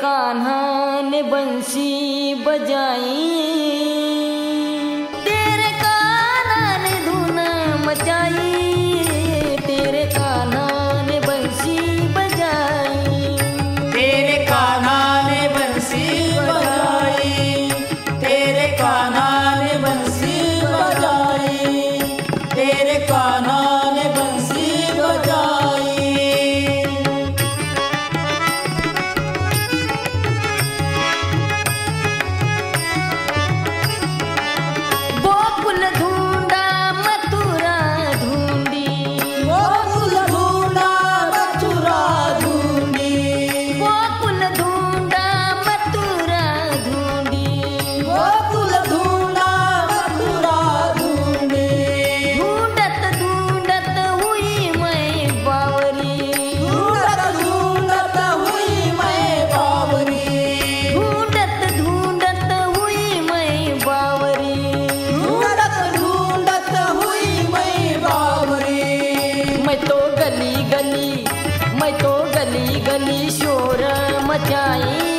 कान्हा ने बंसी बजाई, तेरे कान्हा ने धुन मचाई, तेरे कान्हा ने बंसी बजाई, तेरे कान्हा ने बंसी बजाई, तेरे कान्हा ने बंसी बजाई, तेरे कान्हा ने बंसी बजाई। गोकुल ढूंढा मथुरा ढूंढी, गोकुल ढूंढा मथुरा ढूंढी, गोकुल ढूंढा मथुरा ढूंढी, गोकुल ढूंढा मथुरा ढूंढी, ढूंढत ढूंढत हुई मैं बावरी, ढूंढत ढूंढत हुई मैं बावरी, ढूंढत ढूंढत हुई मैं बावरी, ढूंढत ढूंढत हुई मैं बावरी। मैं तो गली गली, मैं तो गली गली शोर मचाई,